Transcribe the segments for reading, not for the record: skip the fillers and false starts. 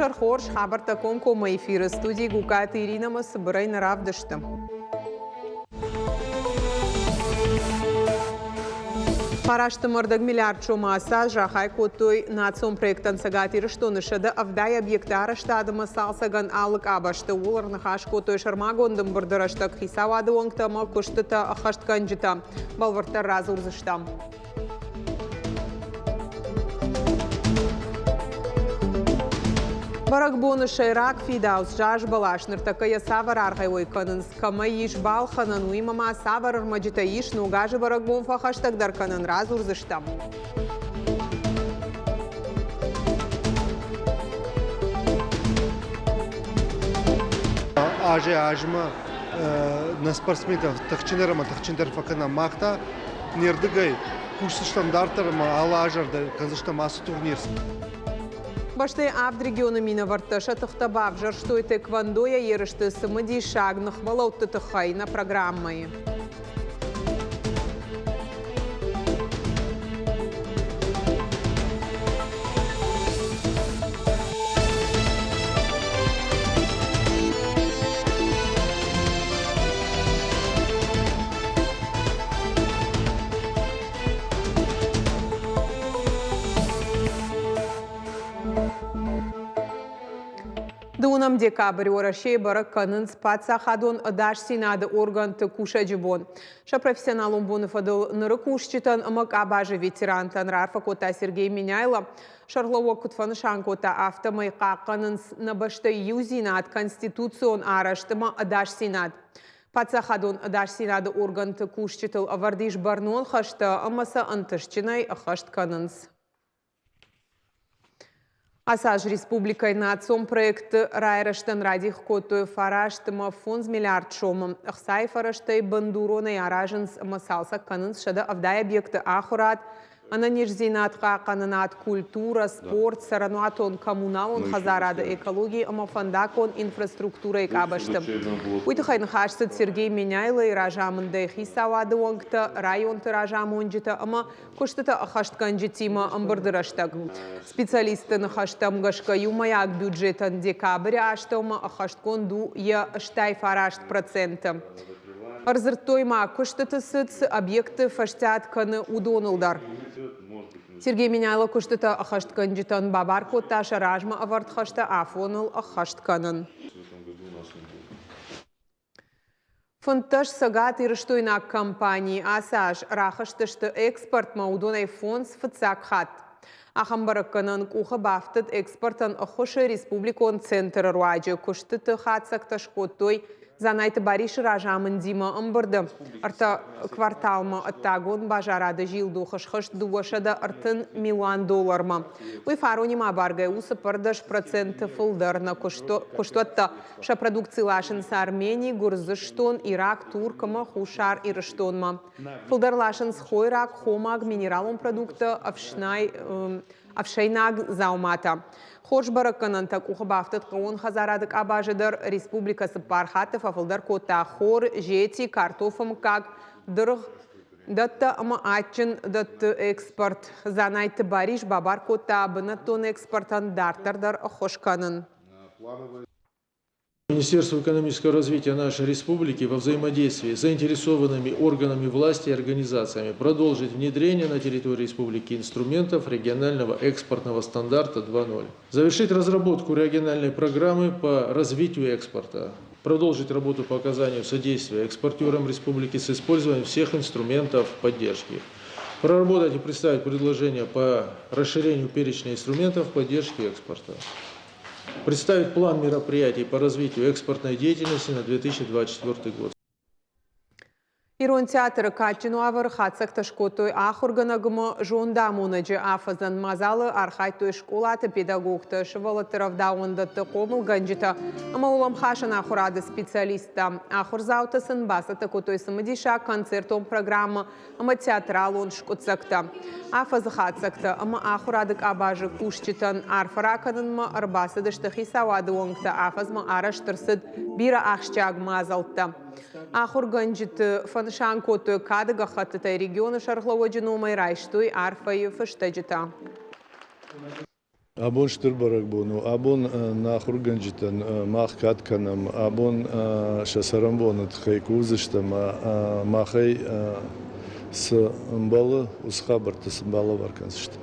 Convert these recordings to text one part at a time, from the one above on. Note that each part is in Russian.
Шархор хабарта конкома эфиры студии Гукат Ирина Масыбырай наравдышты. Парашты мырдык миллиард чомаса жахай котой национ проектан сагатиры штонышыды авдай объекты араштадымы салсаган алык абашты уларны хаш котой шармагондым бұрдыраштық хисавады оңтамы күштіті ахашткан жыта балвырттар разы урзыштам. Барак боны шайрак фидаус жаш балаш ныртакая савар аргай ойканынс кама иш балханан уймама савар армаджита иш нугажы барак бон фахаштак дарканан раз урзыштам. Ажма на спортсменов тахчинерама тахчиндер факана махта нердыгай курсы штандартарма алажарда казыштам асы турнирс. Башты абд региона мина варташа тахтабав жар что это квандоя ерышты самади шагнах валаутты тахайна программой. Дунам декабрь орашей барак канын спаца хадон даш синады орган тыкуша джибон. Ша профессионалом бонуфадыл нырыкушчитан амак абажи ветеран танрарфа кота Сергей Меняйло. Шарлова кутфаны шанкота автомайка канын набашта юзинат конституцион араштыма даш синад. Паца хадон даш синады орган тыкушчитыл авардиш барнон хашта амаса антышчинай хашт канынс. Асаж республикой национ проекты райраштан радих коту фараштыма фонз миллиард шомым. Ахсай фараштай бандуроной аражынс масалса канынс шада авдай объекты ахурат. Ананирзинатка кананат культура, спорт, сарануатон коммуналон хазарада экологии, амафандакон инфраструктура и кабаштым. Уйтыхайн хашсыт Сергей Меняйло и ражамындай хисавады оңкта, районты ражамонжита, ама куштыта ахашткан житима амбырдыраштаг. Специалисты нахаштам гашка юмаяк бюджетан декабрь аштома ахашткон ду я штай фарашт процента. Арзыртойма куштыты сыц объекты фаштят каны удонылдар. Сергей Меняйло куштыты ахашткан житан бабар котта шаражма авартхашта афоныл ахаштканын. Фонташ сагат ирыштойна компании асаж рахаштышты экспорт маудонай фонс фыцак Ахамбаракканан куха бафтыт экспортан ахоши республикон центр руаджи куштыты хатсак ташкоттой занайты бариши ражамын дима амбырды. Арта кварталма оттагон бажарады жилду хышхыш дуашада артын $1 миллион. Уй фаронима баргай усы пардаш проценты фылдар на куштотта ша продукции лашынса Армении, Гурзыштон, Ирак, Туркама, Хушар и Рыштонма. Фылдар лашынс хойрак, хомаг, минералом продукта, авшайнаг заумата. Хош баракканан так ухабафтат каон хазарадык абажыдар республикасы пархатов афылдар кота хор, жети, картофом как дырг датта ама ачын датты экспорт. Занайты бариш бабар кота бынаттон экспортан дартардар хошканын. Министерство экономического развития нашей республики во взаимодействии с заинтересованными органами власти и организациями продолжить внедрение на территории республики инструментов регионального экспортного стандарта 2.0. Завершить разработку региональной программы по развитию экспорта. Продолжить работу по оказанию содействия экспортерам республики с использованием всех инструментов поддержки. Проработать и представить предложения по расширению перечня инструментов поддержки экспорта. Представить план мероприятий по развитию экспортной деятельности на 2024 год. Ирон театры качину авар хатсак ташкотой ахурганагыма жондамунаджи афазан мазалы архайтой школаты педагогты шывалатыров дауындатты комыл ганджита. Ама улам хашан ахурады специалиста. Ахурзаутасын басаты котой самадиша концертом программа ама театралон шкутсакта. Афаз хатсакта ама ахурадык абажы кушчитан арфараканынма арбасыдышты хисавады оңкта афазма араштырсыд бира ахшчаг мазалтта. Ахур ганджиты фаншан коты кадыга хаттытай регионы шархлаводжи номай райштуй арфайы фыштаджита. Abun Stürbarak bunu, abun nahurganjitan, mach katkanam, abun shasarambonet, haykuzishtama, machay сымбалы, усхабарты сымбалы варкансышты.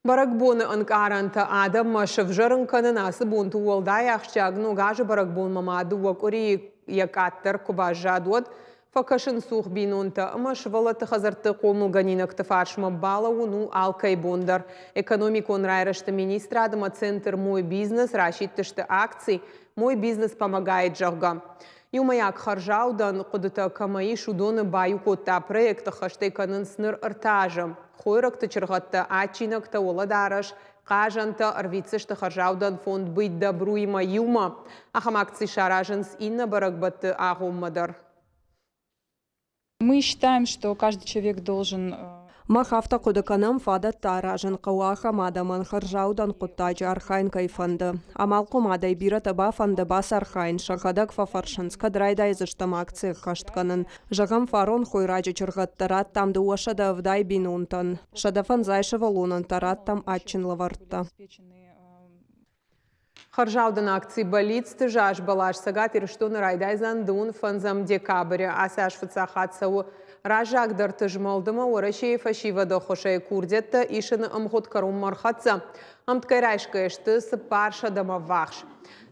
Баракбоны анкаранта адам шевжерынканы насы бунту уолдай ахчагну гажы баракбон мамаду вакури якаттар кубажадуат факашын сух бинунта швалаты хазарты қолну ганинак тыфаршма балауну алкай бондар. Экономикон райрышты министра адыма центр «Мой бизнес» рашиттышты акций «Мой бизнес помогает жагга». Юмаяк харжаудан кудыта камаи шудоны баю котта проекта хаштейканын сныр ыртажы. Хойракты чыргатты ачинакты оладарыш, кажанты арвицышты харжаудан фонд быть добруйма юма. Ахам акций шаражынс инна баракбатты агуммадар. Мы считаем, что каждый человек должен... Махавта кудыканам фада таражын қауаха мадаман харжаудан құттажы архайн кайфанды. Амал құмадай бирата бафанды бас архайн шахадак фафаршынска драйдай зыштам акция қаштканын. Жағам фарон хойраджы чырғаттарат тамды уашада вдай бинунтан. Шадафан зайшы валунан тарат там атчин лавартта. Харжаудан акции болицты жаш балаш сагат ирштуны райдайзан дун фанзам декабря асаш фацахатсау ражак дартыжмалдыма орашей фашивада хошай курдетта ишыны амхот карум мархатса амткайрайшка эшты сыпарша дама вахш.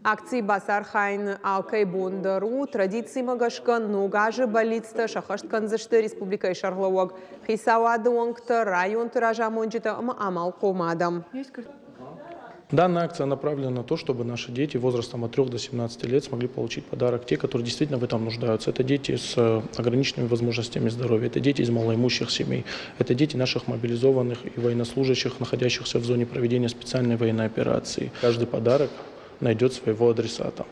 Акции басар хайн алкай бондару традиции магашка ногажы болицты шахашткан зашты республикай шарлауаг хисауады оңкты район тыража монжита амал комадам. Данная акция направлена на то, чтобы наши дети возрастом от 3 до 17 лет смогли получить подарок, те, которые действительно в этом нуждаются. Это дети с ограниченными возможностями здоровья, это дети из малоимущих семей, это дети наших мобилизованных и военнослужащих, находящихся в зоне проведения специальной военной операции. Каждый подарок найдет своего адресата.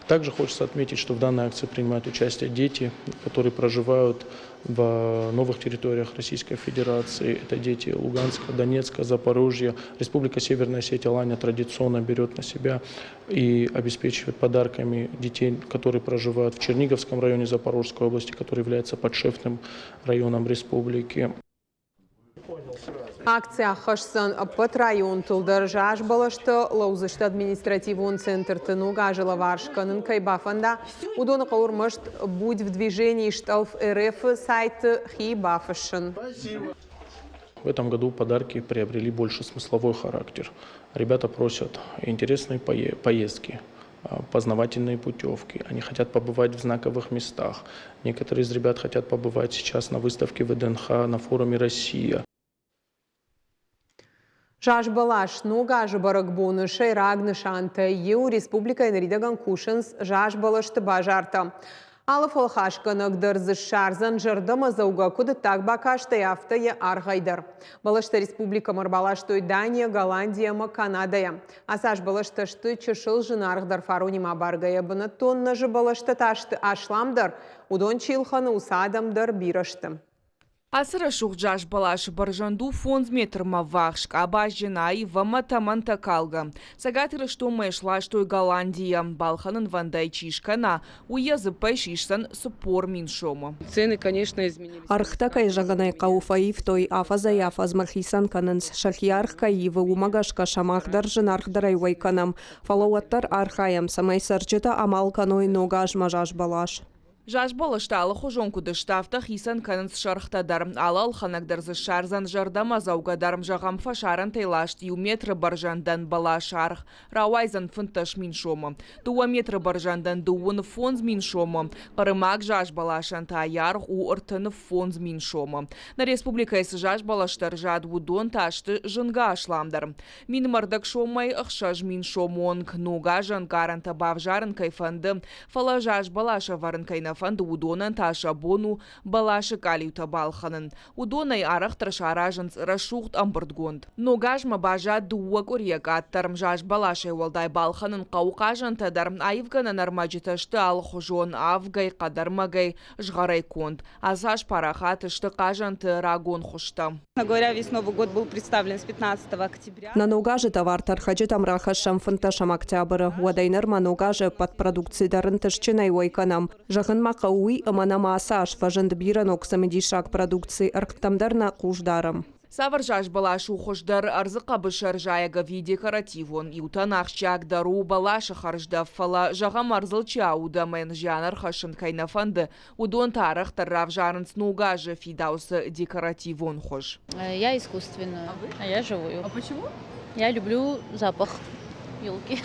Также хочется отметить, что в данной акции принимают участие дети, которые проживают в новых территориях Российской Федерации. Это дети Луганска, Донецка, Запорожья. Республика Северная Осетия-Алания традиционно берет на себя и обеспечивает подарками детей, которые проживают в Черниговском районе Запорожской области, который является подшефным районом республики. Акция хашсан пат район тулдар жаш балашты лаузышты административный центр тыну гажила варшканын кайбафанда удоны каурмышт будь в движении шталф РФ сайт хибафашын. В этом году подарки приобрели больше смысловой характер. Ребята просят интересные поездки, познавательные путевки. Они хотят побывать в знаковых местах. Некоторые из ребят хотят побывать сейчас на выставке ВДНХ, на форуме «Россия». Жаш балаш ногажы баракбоны шайрагны шанта ю республика энридаган кушынс жаш балашты бажарта. Алыф алхашканық дырзы шарзан жырдыма зауға күді так бакашты яфтая арғайдар. Балашты республика марбалашты Дания, Голландия, Канадая. Асаш балаштышты чышыл жынарғдар фарунима баргая бұны тонна жы балашты ташты ашламдар, удон чилханы усадамдар бирашты. Асыра шухджаш балаш баржанду фонд метрма вахшк, абажина и ваматаманта калга. Сагатыра что мэшла, что и Голландия. Балханын вандай чишкана, уязы пэшишсан супор миншома. Цены, конечно, изменились. Архта кайжаганай кауфаив той афаза яфаз махисан канынс шахиарх каивы умагашка шамахдар жынархдарай вайканам. Фалауаттар архаям самай сарчыта амал каной ногаш мажаш балаш. Жаш балашталы хожонку дыштафта хисан канынс шархтадар. Алал ханагдырзы шарзан жардама заугадарм жағам фашаран тейлашт ю метры баржандан бала шарх. Рауайзан фынташ миншома. Дуа метры баржандан дуын фонз миншома. Парымак жаш балашан таярх у ыртыны фонз миншома. На республикайсы жаш балаштар жад удон ташты жынга ашламдар. Мин мардак шомай ықшаж миншомонг. Нуга жан гаранта бавжарын кайфанды. Фала жаш балаша варын кайна фанды удонан таша бону балашы калиута балханын. Удонай арах трашаражынс рашухт амбырдгонд. Но гажма бажа дуа корьяк аттарм жаш балашай walday балханын қауқажын тадар айвгана нармаджиташты алхужон авгай қадармагай жғарай конд. Азаш парахатышты қажанты рагон хушта. Говоря, весь Новый год был представлен с 15 октября. На ногаже товар тархаджи там рахашам фынташам октября. Уадайнер маногаже под продукции дарынтышчинай ойканам. Жахын мақауи аманама асаш важынды биран оксамедишак продукции арктамдар на куждарам. Саваржаш балашу хождар арзыка бышар жаяга ви декоративон. Ютан ахчак дару балаша харжда фала жагам арзылчи ауда мен жанар хашын кайнафанды. Удон тарах таррав жарын снугажа фидаус декоративон хож. Я искусственную. А вы? А я живую. А почему? Я люблю запах елки.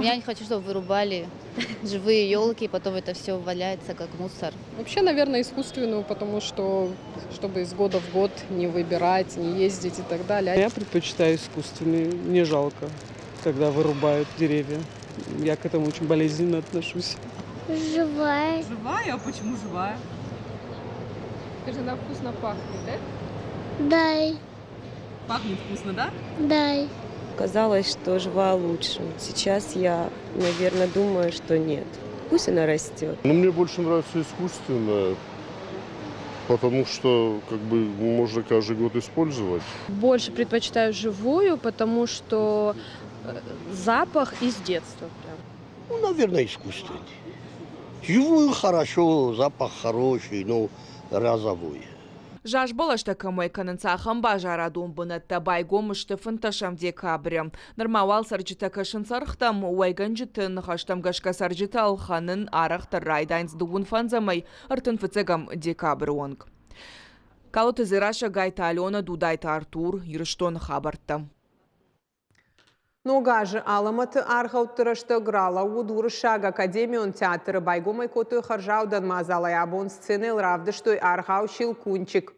Я не хочу, чтобы вырубали живые елки, потом это все валяется как мусор. Вообще, наверное, искусственную, потому что, чтобы из года в год не выбирать, не ездить и так далее. Я предпочитаю искусственные. Мне жалко, когда вырубают деревья. Я к этому очень болезненно отношусь. Живая. Живая? А почему живая? Скажи, она вкусно пахнет, да? Дай. Пахнет вкусно, да? Дай. Казалось, что живая лучше. Сейчас я, наверное, думаю, что нет. Пусть она растет. Но мне больше нравится искусственная, потому что как бы можно каждый год использовать. Больше предпочитаю живую, потому что запах из детства. Ну, наверное, искусственный. Живую хорошо, запах хороший, но разовой. Жаш балашта камай канынцахам бажара думбынатта байгом штыфын ташам декабря. Нормавал сарджита кашын сархтам уайган житын хаштам гашка сарджита алханын арахтар райдайнс дугун фанзамай артын фыцегам декабрь онг. Калоты зираша гайта Алена дудайта Артур юриштон хабарта. Ногажы аламаты архауттырышты грала удурышаг академион театры байгомай коты харжаудан мазалай абон сцены равдыштой архау шилкунчик.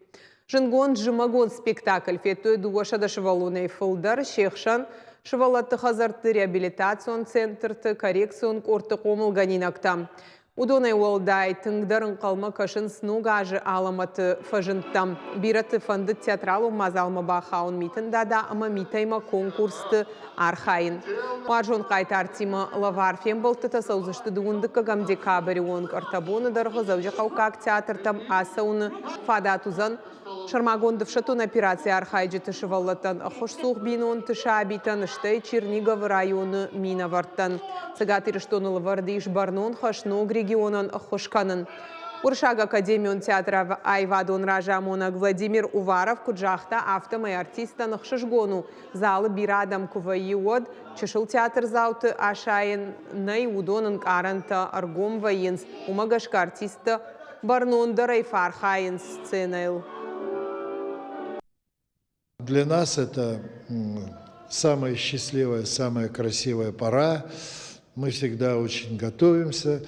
Жынгон жымагон спектакль феттой дуашада шывалунай фылдар шехшан шывалатты хазарты реабилитацион центрты коррекцион корты комылганинакта. Удонай уолдай тыңдарын қалма кашын снугажы аламаты фажынттам. Бираты фанды театралу мазалма бахаун митында да ама митайма конкурсты архайын. Уаржон қайтартима лаварфен болты тасаузышты дуындықы гам декабрь онг артабоны дарғы заужы қаукак театртам асауны фадатузан. Шармагондов шатун операция архайджы тышываллатан, охошсух бинон тышабитан, штай Чернигов районы минавартан. Цыгатыры штонылы вардыш барнон хашног регионан охошканын. Уршаг академион театра Айвадон Ражамонаг Владимир Уваров куджахта автомай артистан хшишгону. Залы бирадам куваиод, чешил театр зауты ашайын най удонын каранта аргом военс. Умагашка артиста барнон дарай фархайын сценайл. Для нас это самая счастливая, самая красивая пора. Мы всегда очень готовимся.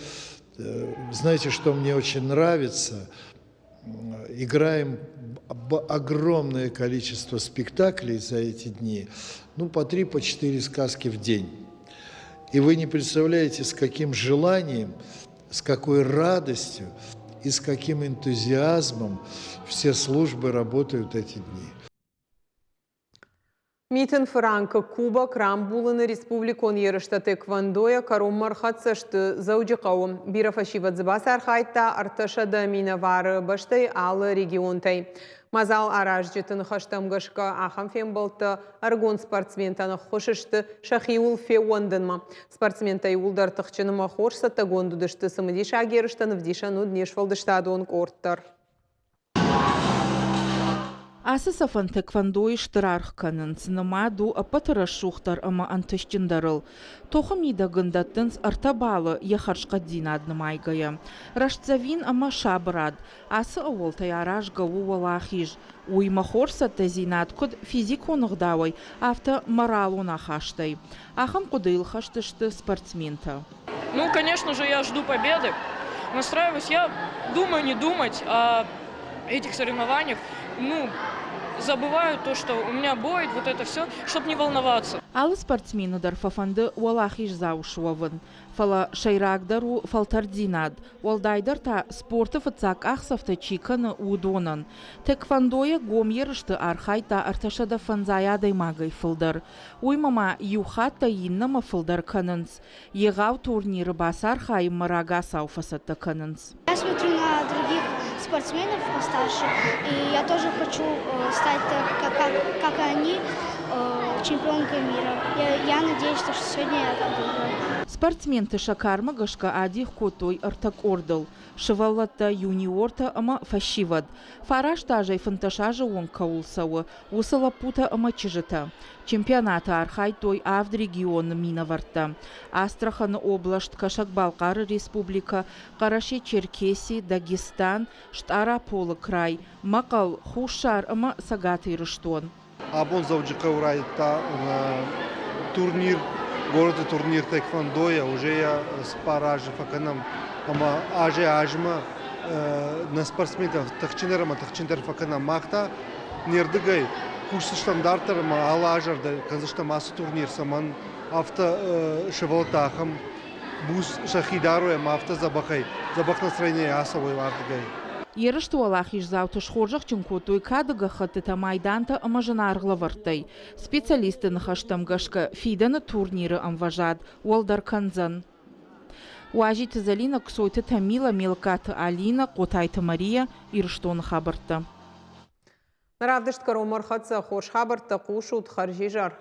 Знаете, что мне очень нравится? Играем огромное количество спектаклей за эти дни. Ну, по 3, по 4 сказки в день. И вы не представляете, с каким желанием, с какой радостью и с каким энтузиазмом все службы работают эти дни. Митен Франка Куба Крамбулыны республикон ерышта тэквондоя каром мархатсашты заужиқауым. Бирафашиват зыбас архайта арташада минавары баштай алы регионтай. Мазал араж жетін хаштамгашка ахам фембалты аргон спортсментаны хошышты шахиул феуандынма. Спортсментай улдар тықчыныма хорса тагондудышты сымыдиш агерыштаны вдишану днешвалдыштадуон корттар. Асысафан тэквондой штырарх канын сынымаду апатыра шухтар ама антышчындарыл. Тохым идагындаттынс артабалы яхаршқа динадны майгая. Раштзавин ама шабырад. Асы ауылтай араж гау валахиж. Уйма хорса тазинат код физик онығдауай авто моралуна хаштай. Ахам кудыл хаштышты спортсмента. Ну, конечно же, я жду победы. Настраиваюсь, я думаю не думать о этих соревнованиях. Ну, забываю то, что у меня бой, вот это все, чтобы не волноваться. Алы спортсмены дар фафанды уалахиш заушуавын. Фала шайрагдару фалтардинад. Уалдайдар та спорты фыцак ахсафта чиканы удонан. Тэквондоя гом ерышты архайта арташада фанзаядай магай фылдар. Уймама юхатта иннама фылдар канынс. Егау турниры басар хай марага сауфасатта канынс. Я смотрю на других спортсменов постарше, и я тоже хочу стать как они чемпионкой мира. Я надеюсь, что сегодня я так буду. Спортсменты шакарма гашка адих котой артак ордал. Шеваллата юниорта ама фашивад. Фараш тажай фанташажа он каулсауа. Усала пута ама чижета. Чемпионата архай той авд регион минаварта. Астрахан область, Кашакбалкар республика, Караши Черкесии, Дагестан, Штара Пола край. Макал хушар ама сагатый рыштон. Абон завджика урайта турнир. Город турнир тэквондоя уже я с паражи факанам ама ажма на спортсменов тахчинер факанам махта нердыгай курсы стандарттар ама алажарда казышта масс турнир саман авто шевалтахам бус шахидару ама авто забах настроение асовой вардыгай. Ерышты олахиш заутыш хоржақ чынкотой кадыға хатыта майданта амажанарғла вартай. Специалисты нахаштам гашка фиданы турниры амважад, Уалдар Канзан. Уажиты Залина ксойты Тамила, Мелкаты Алина, Котайты Мария, Ирштон хабарта. Наравдышт каромар хатса хош хабарта кушут харжижар.